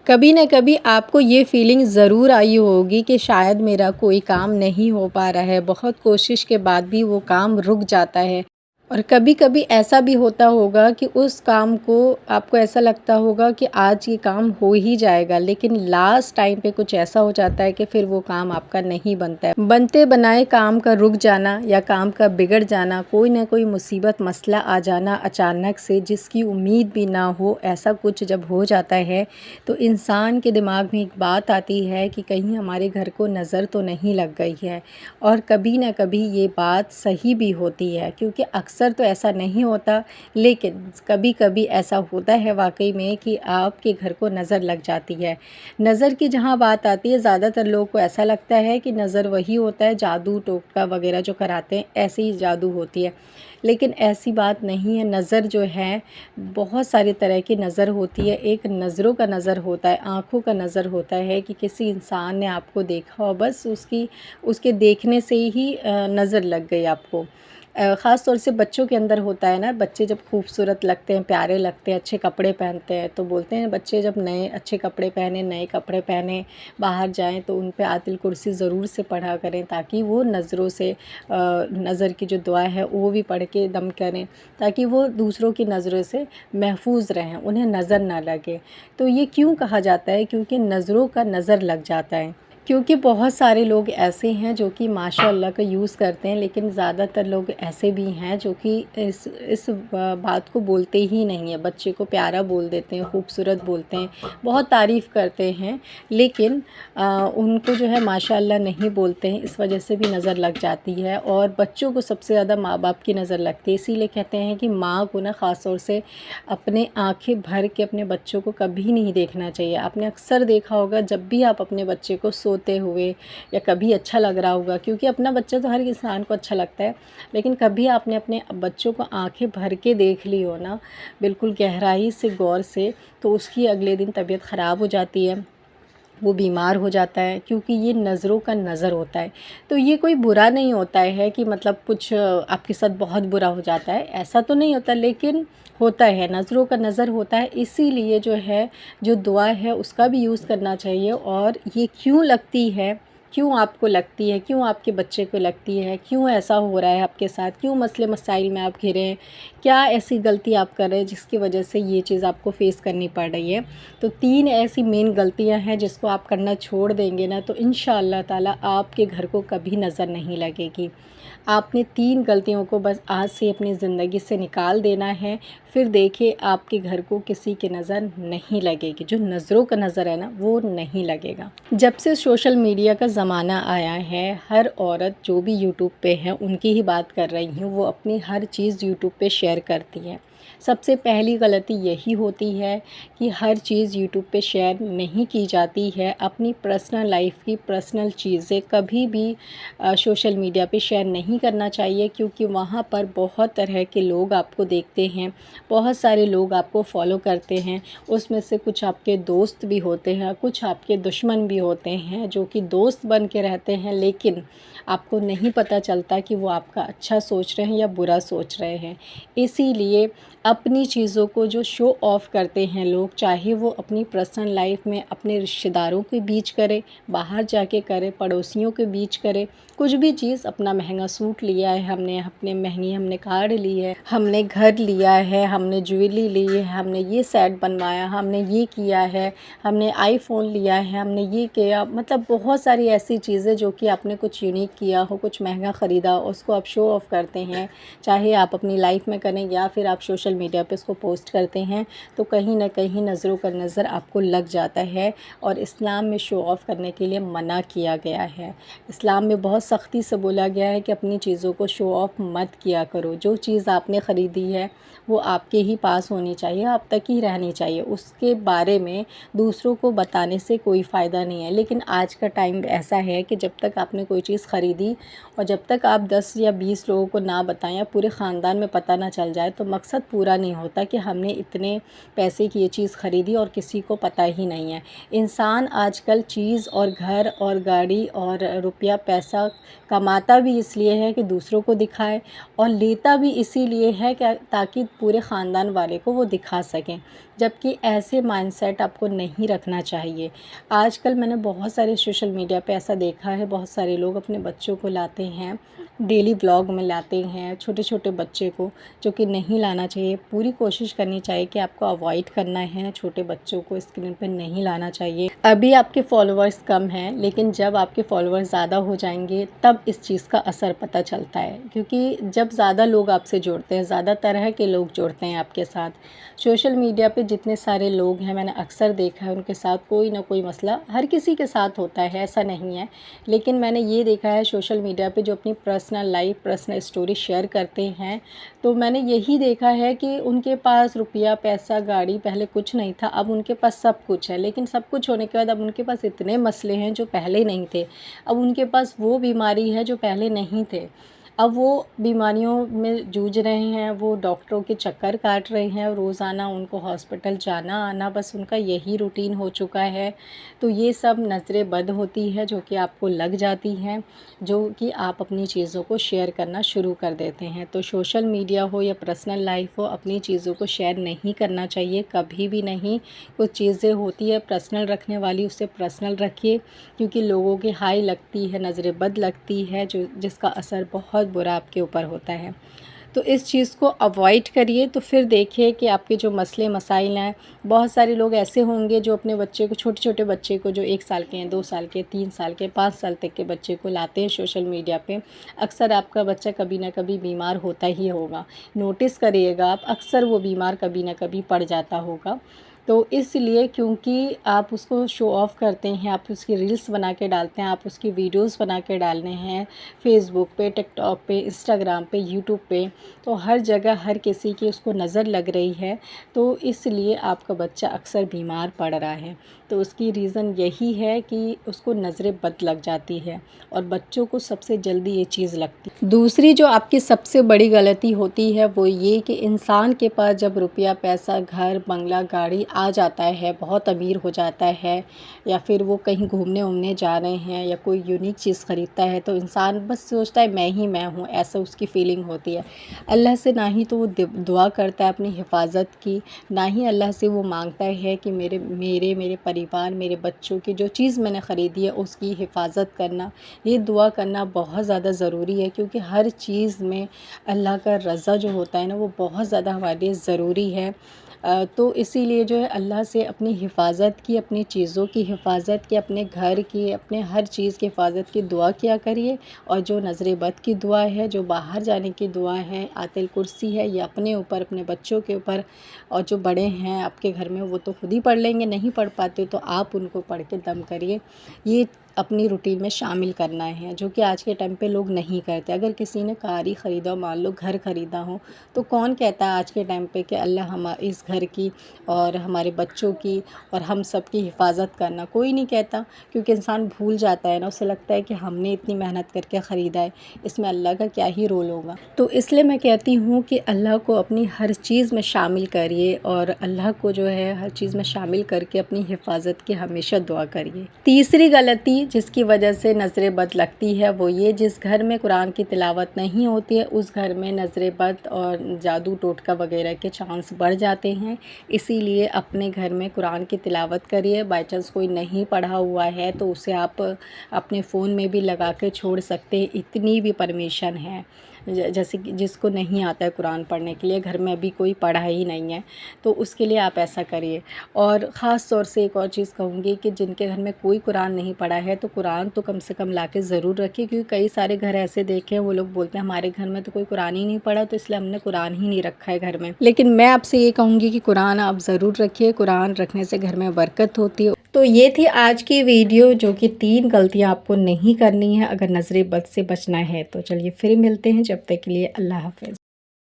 کبھی نہ کبھی آپ کو یہ فیلنگ ضرور آئی ہوگی کہ شاید میرا کوئی کام نہیں ہو پا رہا ہے، بہت کوشش کے بعد بھی وہ کام رک جاتا ہے۔ اور کبھی کبھی ایسا بھی ہوتا ہوگا کہ اس کام کو آپ کو ایسا لگتا ہوگا کہ آج یہ کام ہو ہی جائے گا، لیکن لاسٹ ٹائم پہ کچھ ایسا ہو جاتا ہے کہ پھر وہ کام آپ کا نہیں بنتا ہے۔ بنتے بنائے کام کا رک جانا یا کام کا بگڑ جانا، کوئی نہ کوئی مصیبت مسئلہ آ جانا اچانک سے جس کی امید بھی نہ ہو، ایسا کچھ جب ہو جاتا ہے تو انسان کے دماغ میں ایک بات آتی ہے کہ کہیں ہمارے گھر کو نظر تو نہیں لگ گئی ہے۔ اور کبھی نہ کبھی یہ بات صحیح بھی ہوتی ہے، کیونکہ اکثر تو ایسا نہیں ہوتا، لیکن کبھی کبھی ایسا ہوتا ہے واقعی میں کہ آپ کے گھر کو نظر لگ جاتی ہے۔ نظر کی جہاں بات آتی ہے، زیادہ تر لوگوں کو ایسا لگتا ہے کہ نظر وہی ہوتا ہے جادو ٹوٹکا وغیرہ جو کراتے ہیں، ایسے ہی جادو ہوتی ہے، لیکن ایسی بات نہیں ہے۔ نظر جو ہے بہت سارے طرح کی نظر ہوتی ہے۔ ایک نظروں کا نظر ہوتا ہے، آنکھوں کا نظر ہوتا ہے کہ کسی انسان نے آپ کو دیکھا اور بس اس کے دیکھنے سے ہی نظر لگ گئی آپ کو۔ خاص طور سے بچوں کے اندر ہوتا ہے نا، بچے جب خوبصورت لگتے ہیں، پیارے لگتے ہیں، اچھے کپڑے پہنتے ہیں تو بولتے ہیں بچے جب نئے اچھے کپڑے پہنے، نئے کپڑے پہنے باہر جائیں تو ان پہ آیت الکرسی ضرور سے پڑھا کریں، تاکہ وہ نظروں سے نظر کی جو دعا ہے وہ بھی پڑھ کے دم کریں، تاکہ وہ دوسروں کی نظروں سے محفوظ رہیں، انہیں نظر نہ لگے۔ تو یہ کیوں کہا جاتا ہے؟ کیونکہ نظروں کا نظر لگ جاتا ہے۔ کیونکہ بہت سارے لوگ ایسے ہیں جو کہ ماشاء اللہ کا یوز کرتے ہیں، لیکن زیادہ تر لوگ ایسے بھی ہیں جو کہ اس بات کو بولتے ہی نہیں ہیں۔ بچے کو پیارا بول دیتے ہیں، خوبصورت بولتے ہیں، بہت تعریف کرتے ہیں، لیکن ان کو جو ہے ماشاء اللہ نہیں بولتے ہیں، اس وجہ سے بھی نظر لگ جاتی ہے۔ اور بچوں کو سب سے زیادہ ماں باپ کی نظر لگتی ہے، اسی لیے کہتے ہیں کہ ماں کو نا خاص طور سے اپنے آنکھیں بھر کے اپنے بچوں کو کبھی نہیں دیکھنا چاہیے۔ آپ نے اکثر دیکھا ہوگا جب بھی آپ اپنے بچے کو سوتے ہوئے یا کبھی اچھا لگ رہا ہوگا، کیونکہ اپنا بچہ تو ہر انسان کو اچھا لگتا ہے، لیکن کبھی آپ نے اپنے بچوں کو آنکھیں بھر کے دیکھ لی ہو نا، بالکل گہرائی سے غور سے، تو اس کی اگلے دن طبیعت خراب ہو جاتی ہے، وہ بیمار ہو جاتا ہے، کیونکہ یہ نظروں کا نظر ہوتا ہے۔ تو یہ کوئی برا نہیں ہوتا ہے کہ مطلب کچھ آپ کے ساتھ بہت برا ہو جاتا ہے، ایسا تو نہیں ہوتا، لیکن ہوتا ہے، نظروں کا نظر ہوتا ہے۔ اسی لیے جو ہے جو دعا ہے اس کا بھی یوز کرنا چاہیے۔ اور یہ کیوں لگتی ہے، کیوں آپ کو لگتی ہے، کیوں آپ کے بچے کو لگتی ہے، کیوں ایسا ہو رہا ہے آپ کے ساتھ، کیوں مسئلے مسائل میں آپ گھرے ہیں، کیا ایسی غلطی آپ کر رہے ہیں جس کی وجہ سے یہ چیز آپ کو فیس کرنی پڑ رہی ہے؟ تو 3 ایسی مین غلطیاں ہیں جس کو آپ کرنا چھوڑ دیں گے نا، تو انشاءاللہ تعالیٰ آپ کے گھر کو کبھی نظر نہیں لگے گی۔ آپ نے 3 غلطیوں کو بس آج سے اپنی زندگی سے نکال دینا ہے، پھر دیکھیں آپ کے گھر کو کسی کی نظر نہیں لگے گی، جو نظروں کا نظر ہے نا وہ نہیں لگے گا۔ جب سے سوشل میڈیا کا زمانہ آیا ہے، ہر عورت جو بھی یوٹیوب پہ ہے ان کی ہی بات کر رہی ہوں، وہ اپنی ہر چیز یوٹیوب پہ شیئر کرتی ہے۔ سب سے پہلی غلطی یہی ہوتی ہے کہ ہر چیز یوٹیوب پہ شیئر نہیں کی جاتی ہے۔ اپنی پرسنل لائف کی پرسنل چیزیں کبھی بھی سوشل میڈیا پہ شیئر نہیں کرنا چاہیے، کیونکہ وہاں پر بہت طرح کے لوگ آپ کو دیکھتے ہیں، بہت سارے لوگ آپ کو فالو کرتے ہیں، اس میں سے کچھ آپ کے دوست بھی ہوتے ہیں، کچھ آپ کے دشمن بھی ہوتے ہیں جو کہ دوست بن کے رہتے ہیں، لیکن آپ کو نہیں پتہ چلتا کہ وہ آپ کا اچھا سوچ رہے ہیں یا برا سوچ رہے ہیں۔ اسی لیے اپنی چیزوں کو جو شو آف کرتے ہیں لوگ، چاہے وہ اپنی پرسنل لائف میں اپنے رشتہ داروں کے بیچ کرے، باہر جا کے کرے، پڑوسیوں کے بیچ کرے، کچھ بھی چیز، اپنا مہنگا سوٹ لیا ہے ہم نے، اپنے مہنگی ہم نے کار لی ہے، ہم نے گھر لیا ہے، ہم نے جویلری لی ہے، ہم نے یہ سیٹ بنوایا، ہم نے یہ کیا ہے، ہم نے آئی فون لیا ہے، ہم نے یہ کیا، مطلب بہت ساری ایسی چیزیں جو کہ آپ نے کچھ یونیک کیا ہو، کچھ مہنگا خریدا، اس کو آپ شو آف کرتے ہیں، چاہے آپ اپنی لائف میں کریں یا پھر آپ سوشل میڈیا پہ اس کو پوسٹ کرتے ہیں، تو کہیں نہ کہیں نظروں کا نظر آپ کو لگ جاتا ہے۔ اور اسلام میں شو آف کرنے کے لیے منع کیا گیا ہے۔ اسلام میں بہت سختی سے بولا گیا ہے کہ اپنی چیزوں کو شو آف مت کیا کرو۔ جو چیز آپ نے خریدی ہے وہ آپ کے ہی پاس ہونی چاہیے، آپ تک ہی رہنی چاہیے، اس کے بارے میں دوسروں کو بتانے سے کوئی فائدہ نہیں ہے۔ لیکن آج کا ٹائم ایسا ہے کہ جب تک آپ نے کوئی چیز خریدی اور جب تک آپ 10 یا 20 لوگوں کو نہ بتائیں یا پورے خاندان میں پتہ نہ چل جائے تو مقصد پورا نہیں ہوتا کہ ہم نے اتنے پیسے کی یہ چیز خریدی اور کسی کو پتہ ہی نہیں ہے۔ انسان آج کل چیز اور گھر اور گاڑی اور روپیہ پیسہ کماتا بھی اس لیے ہے کہ دوسروں کو دکھائے، اور لیتا بھی اسی لیے ہے کہ تاکہ پورے خاندان والے کو وہ دکھا سکیں، جبکہ ایسے مائنڈ سیٹ آپ کو نہیں رکھنا چاہیے۔ آج کل میں نے بہت سارے سوشل میڈیا پہ ایسا دیکھا ہے، بہت سارے لوگ اپنے بچوں کو لاتے ہیں، ڈیلی ولاگ میں لاتے ہیں چھوٹے چھوٹے بچے کو، جو کہ نہیں لانا چاہیے۔ پوری کوشش کرنی چاہیے کہ آپ کو اوائڈ کرنا ہے، چھوٹے بچوں کو اسکرین پہ نہیں لانا چاہیے۔ ابھی آپ کے فالوورز کم ہیں، لیکن جب آپ کے فالوورز زیادہ ہو جائیں گے تب اس چیز کا اثر پتہ چلتا ہے، کیونکہ جب زیادہ لوگ آپ سے جڑتے ہیں، زیادہ طرح کے لوگ جڑتے ہیں آپ کے ساتھ۔ سوشل میڈیا پہ جتنے سارے لوگ ہیں، میں نے اکثر دیکھا ہے ان کے ساتھ کوئی نہ کوئی مسئلہ ہر کسی کے ساتھ ہوتا ہے، ایسا نہیں ہے، لیکن میں نے یہ دیکھا ہے سوشل میڈیا پہ جو اپنی personal life, personal story share کرتے ہیں، تو میں نے یہی دیکھا ہے کہ ان کے پاس روپیہ پیسہ گاڑی پہلے کچھ نہیں تھا، اب ان کے پاس سب کچھ ہے، لیکن سب کچھ ہونے کے بعد اب ان کے پاس اتنے مسئلے ہیں جو پہلے نہیں تھے۔ اب ان کے پاس وہ بیماری ہے جو پہلے نہیں تھے، اب وہ بیماریوں میں جوجھ رہے ہیں، وہ ڈاکٹروں کے چکر کاٹ رہے ہیں، روزانہ ان کو ہاسپٹل جانا آنا، بس ان کا یہی روٹین ہو چکا ہے۔ تو یہ سب نظر بد ہوتی ہے جو کہ آپ کو لگ جاتی ہیں، جو کہ آپ اپنی چیزوں کو شیئر کرنا شروع کر دیتے ہیں۔ تو سوشل میڈیا ہو یا پرسنل لائف ہو، اپنی چیزوں کو شیئر نہیں کرنا چاہیے، کبھی بھی نہیں۔ کچھ چیزیں ہوتی ہے پرسنل رکھنے والی، اسے پرسنل رکھیے، کیونکہ لوگوں کی ہائی لگتی ہے، نظر بد لگتی ہے، جس کا اثر بہت برا آپ کے اوپر ہوتا ہے۔ تو اس چیز کو اوائڈ کریے، تو پھر دیکھیے کہ آپ کے جو مسئلے مسائل ہیں، بہت سارے لوگ ایسے ہوں گے جو اپنے بچے کو، چھوٹے چھوٹے بچے کو، جو 1 سال کے ہیں، 2 سال کے، 3 سال کے، 5 سال تک کے بچے کو لاتے ہیں سوشل میڈیا پہ۔ اکثر آپ کا بچہ کبھی نہ کبھی بیمار ہوتا ہی ہوگا، نوٹس کریے گا آپ، اکثر وہ بیمار کبھی نہ کبھی پڑ جاتا ہوگا۔ تو اس لیے کیونکہ آپ اس کو شو آف کرتے ہیں، آپ اس کی ریلز بنا کے ڈالتے ہیں، آپ اس کی ویڈیوز بنا کے ڈالنے ہیں فیس بک پہ، ٹک ٹاک پہ، انسٹاگرام پہ، یوٹیوب پہ، تو ہر جگہ ہر کسی کی اس کو نظر لگ رہی ہے، تو اس لیے آپ کا بچہ اکثر بیمار پڑ رہا ہے۔ تو اس کی ریزن یہی ہے کہ اس کو نظر بد لگ جاتی ہے، اور بچوں کو سب سے جلدی یہ چیز لگتی ہے۔ دوسری جو آپ کی سب سے بڑی غلطی ہوتی ہے وہ یہ کہ انسان کے پاس جب روپیہ پیسہ، گھر بنگلہ گاڑی آ جاتا ہے، بہت امیر ہو جاتا ہے، یا پھر وہ کہیں گھومنے وومنے جا رہے ہیں یا کوئی یونیک چیز خریدتا ہے، تو انسان بس سوچتا ہے میں ہی میں ہوں، ایسا اس کی فیلنگ ہوتی ہے۔ اللہ سے نہ ہی تو وہ دعا کرتا ہے اپنی حفاظت کی، نہ ہی اللہ سے وہ مانگتا ہے کہ میرے پریوار، میرے بچوں کی جو چیز میں نے خریدی ہے اس کی حفاظت کرنا۔ یہ دعا کرنا بہت زیادہ ضروری ہے، کیونکہ ہر چیز میں اللہ کا رضا جو ہوتا ہے نا، وہ بہت زیادہ ہمارے لیے ضروری ہے۔ تو اسی لیے جو ہے اللہ سے اپنی حفاظت کی، اپنی چیزوں کی حفاظت کی، اپنے گھر کی، اپنے ہر چیز کی حفاظت کی دعا کیا کریے۔ اور جو نظر بد کی دعا ہے، جو باہر جانے کی دعا ہے، آیت الکرسی ہے، یہ اپنے اوپر، اپنے بچوں کے اوپر، اور جو بڑے ہیں آپ کے گھر میں وہ تو خود ہی پڑھ لیں گے، نہیں پڑھ پاتے تو آپ ان کو پڑھ کے دم کریے۔ یہ اپنی روٹین میں شامل کرنا ہے، جو کہ آج کے ٹائم پہ لوگ نہیں کرتے۔ اگر کسی نے کار ہی خریدا ہو، مان لو گھر خریدا ہو، تو کون کہتا ہے آج کے ٹائم پہ کہ اللہ اس گھر کی اور ہمارے بچوں کی اور ہم سب کی حفاظت کرنا؟ کوئی نہیں کہتا، کیونکہ انسان بھول جاتا ہے نا، اسے لگتا ہے کہ ہم نے اتنی محنت کر کے خریدا ہے، اس میں اللہ کا کیا ہی رول ہوگا۔ تو اس لیے میں کہتی ہوں کہ اللہ کو اپنی ہر چیز میں شامل کریے، اور اللہ کو جو ہے ہر چیز میں شامل کر کے اپنی حفاظت کی ہمیشہ دعا کریے۔ تیسری غلطی جس کی وجہ سے نظر بد لگتی ہے وہ یہ، جس گھر میں قرآن کی تلاوت نہیں ہوتی ہے اس گھر میں نظر بد اور جادو ٹوٹکا وغیرہ کے چانس بڑھ جاتے ہیں۔ اسی لیے اپنے گھر میں قرآن کی تلاوت کریے۔ بائی چانس کوئی نہیں پڑھا ہوا ہے تو اسے آپ اپنے فون میں بھی لگا کے چھوڑ سکتے ہیں، اتنی بھی پرمیشن ہے۔ جیسے کہ جس کو نہیں آتا ہے قرآن پڑھنے کے لیے، گھر میں ابھی کوئی پڑھا ہی نہیں ہے، تو اس کے لیے آپ ایسا کریے۔ اور خاص طور سے ایک اور چیز کہوں گی کہ جن کے گھر میں کوئی قرآن نہیں پڑھا ہے تو قرآن تو کم سے کم لا کے ضرور رکھیے، کیونکہ کئی سارے گھر ایسے دیکھے ہیں وہ لوگ بولتے ہیں ہمارے گھر میں تو کوئی قرآن ہی نہیں پڑھا، تو اس لیے ہم نے قرآن ہی نہیں رکھا ہے گھر میں۔ لیکن میں آپ سے یہ کہوں گی کہ قرآن آپ ضرور رکھیے، قرآن رکھنے سے گھر میں برکت ہوتی ہے۔ تو یہ تھی آج کی ویڈیو، جو کہ 3 غلطیاں آپ کو نہیں کرنی ہے اگر نظر بد سے بچنا ہے۔ تو چلیے پھر ملتے ہیں، جب تک کے لیے اللہ حافظ۔